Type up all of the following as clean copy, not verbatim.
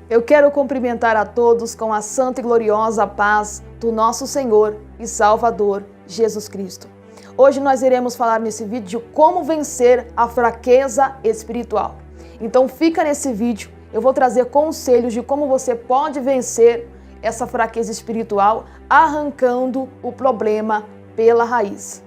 Eu quero cumprimentar a todos com a santa e gloriosa paz do nosso Senhor e Salvador, Jesus Cristo. Hoje nós iremos falar nesse vídeo de como vencer a fraqueza espiritual. Então fica nesse vídeo, eu vou trazer conselhos de como você pode vencer essa fraqueza espiritual, arrancando o problema pela raiz.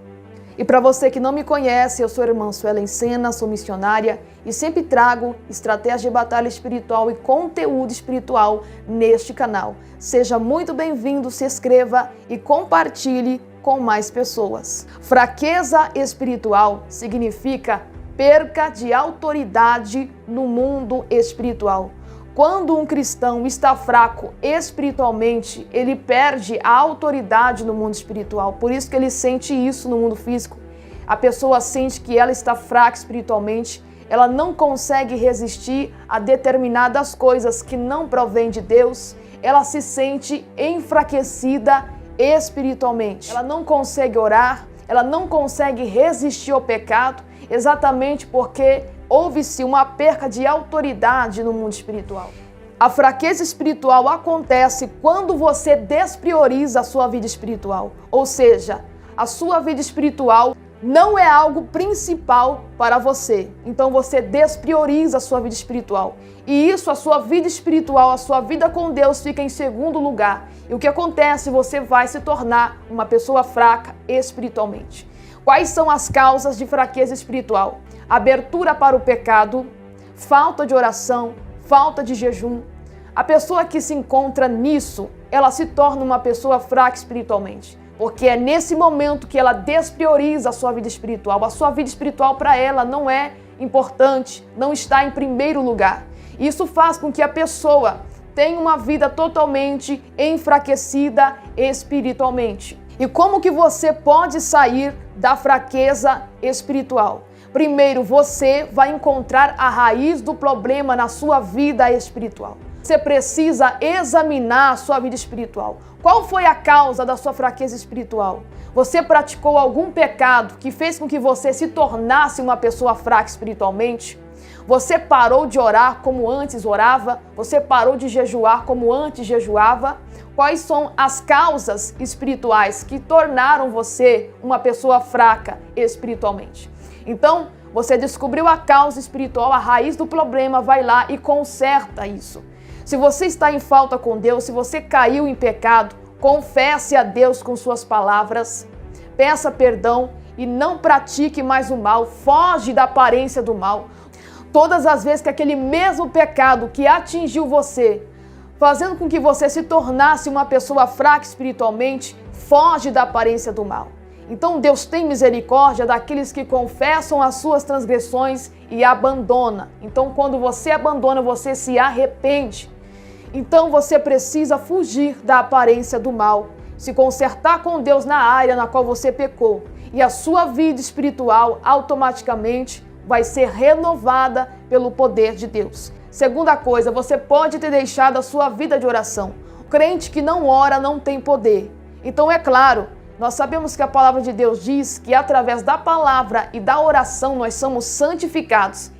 E para você que não me conhece, eu sou a irmã Suelen Sena, sou missionária e sempre trago estratégias de batalha espiritual e conteúdo espiritual neste canal. Seja muito bem-vindo, se inscreva e compartilhe com mais pessoas. Fraqueza espiritual significa perca de autoridade no mundo espiritual. Quando um cristão está fraco espiritualmente, ele perde a autoridade no mundo espiritual. Por isso que ele sente isso no mundo físico. A pessoa sente que ela está fraca espiritualmente, ela não consegue resistir a determinadas coisas que não provém de Deus, ela se sente enfraquecida espiritualmente. Ela não consegue orar, ela não consegue resistir ao pecado, exatamente porque houve-se uma perca de autoridade no mundo espiritual. A fraqueza espiritual acontece quando você desprioriza a sua vida espiritual. Ou seja, a sua vida espiritual não é algo principal para você. Então você desprioriza a sua vida espiritual. E isso, a sua vida espiritual, a sua vida com Deus fica em segundo lugar. E o que acontece? Você vai se tornar uma pessoa fraca espiritualmente. Quais são as causas de fraqueza espiritual? Abertura para o pecado, falta de oração, falta de jejum. A pessoa que se encontra nisso, ela se torna uma pessoa fraca espiritualmente. Porque é nesse momento que ela desprioriza a sua vida espiritual. A sua vida espiritual para ela não é importante, não está em primeiro lugar. Isso faz com que a pessoa tenha uma vida totalmente enfraquecida espiritualmente. E como que você pode sair da fraqueza espiritual? Primeiro, você vai encontrar a raiz do problema na sua vida espiritual. Você precisa examinar a sua vida espiritual. Qual foi a causa da sua fraqueza espiritual? Você praticou algum pecado que fez com que você se tornasse uma pessoa fraca espiritualmente? Você parou de orar como antes orava? Você parou de jejuar como antes jejuava? Quais são as causas espirituais que tornaram você uma pessoa fraca espiritualmente? Então, você descobriu a causa espiritual, a raiz do problema, vai lá e conserta isso. Se você está em falta com Deus, se você caiu em pecado, confesse a Deus com suas palavras, peça perdão e não pratique mais o mal, foge da aparência do mal. Todas as vezes que aquele mesmo pecado que atingiu você, fazendo com que você se tornasse uma pessoa fraca espiritualmente, foge da aparência do mal. Então Deus tem misericórdia daqueles que confessam as suas transgressões e abandona. Então quando você abandona, você se arrepende. Então você precisa fugir da aparência do mal, se consertar com Deus na área na qual você pecou. E a sua vida espiritual automaticamente vai ser renovada pelo poder de Deus. Segunda coisa, você pode ter deixado a sua vida de oração. O crente que não ora não tem poder. Então é claro, nós sabemos que a palavra de Deus diz que através da palavra e da oração nós somos santificados.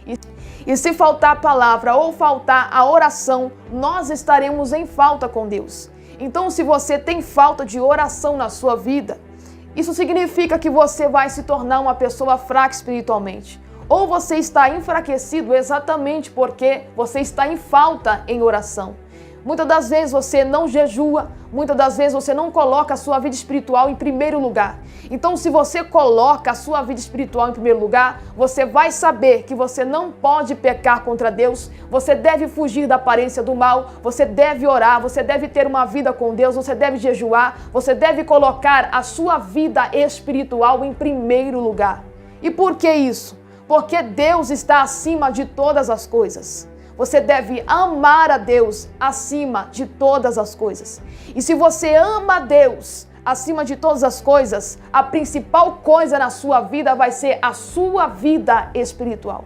E se faltar a palavra ou faltar a oração, nós estaremos em falta com Deus. Então se você tem falta de oração na sua vida, isso significa que você vai se tornar uma pessoa fraca espiritualmente. Ou você está enfraquecido exatamente porque você está em falta em oração. Muitas das vezes você não jejua, muitas das vezes você não coloca a sua vida espiritual em primeiro lugar. Então, se você coloca a sua vida espiritual em primeiro lugar, você vai saber que você não pode pecar contra Deus, você deve fugir da aparência do mal, você deve orar, você deve ter uma vida com Deus, você deve jejuar, você deve colocar a sua vida espiritual em primeiro lugar. E por que isso? Porque Deus está acima de todas as coisas. Você deve amar a Deus acima de todas as coisas. E se você ama a Deus acima de todas as coisas, a principal coisa na sua vida vai ser a sua vida espiritual.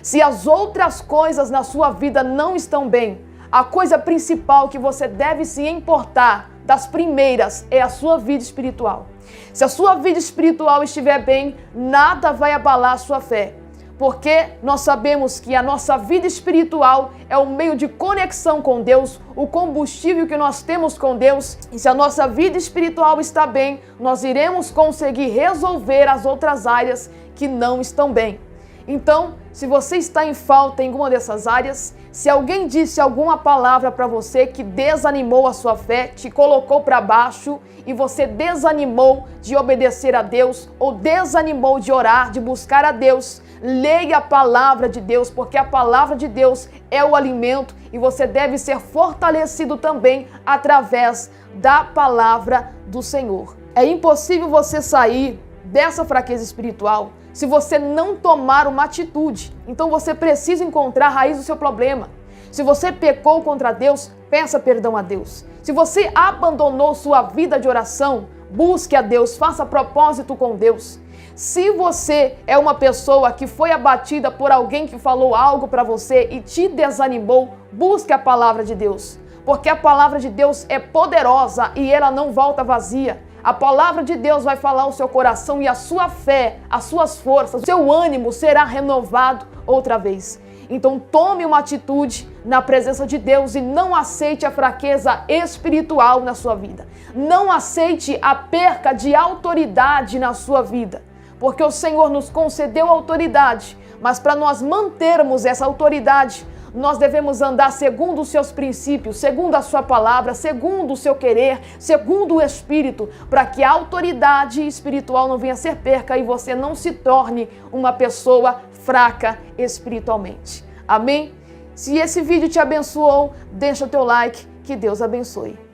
Se as outras coisas na sua vida não estão bem, a coisa principal que você deve se importar das primeiras é a sua vida espiritual. Se a sua vida espiritual estiver bem, nada vai abalar a sua fé. Porque nós sabemos que a nossa vida espiritual é o meio de conexão com Deus, o combustível que nós temos com Deus. E se a nossa vida espiritual está bem, nós iremos conseguir resolver as outras áreas que não estão bem. Então, se você está em falta em alguma dessas áreas, se alguém disse alguma palavra para você que desanimou a sua fé, te colocou para baixo e você desanimou de obedecer a Deus ou desanimou de orar, de buscar a Deus, leia a palavra de Deus, porque a palavra de Deus é o alimento e você deve ser fortalecido também através da palavra do Senhor. É impossível você sair dessa fraqueza espiritual se você não tomar uma atitude. Então você precisa encontrar a raiz do seu problema. Se você pecou contra Deus, peça perdão a Deus. Se você abandonou sua vida de oração, busque a Deus, faça propósito com Deus. Se você é uma pessoa que foi abatida por alguém que falou algo para você e te desanimou, busque a palavra de Deus. Porque a palavra de Deus é poderosa e ela não volta vazia. A palavra de Deus vai falar ao seu coração e a sua fé, as suas forças, o seu ânimo será renovado outra vez. Então tome uma atitude na presença de Deus e não aceite a fraqueza espiritual na sua vida. Não aceite a perca de autoridade na sua vida. Porque o Senhor nos concedeu autoridade, mas para nós mantermos essa autoridade, nós devemos andar segundo os seus princípios, segundo a sua palavra, segundo o seu querer, segundo o Espírito, para que a autoridade espiritual não venha a ser perca e você não se torne uma pessoa fraca espiritualmente. Amém? Se esse vídeo te abençoou, deixa o teu like, que Deus abençoe.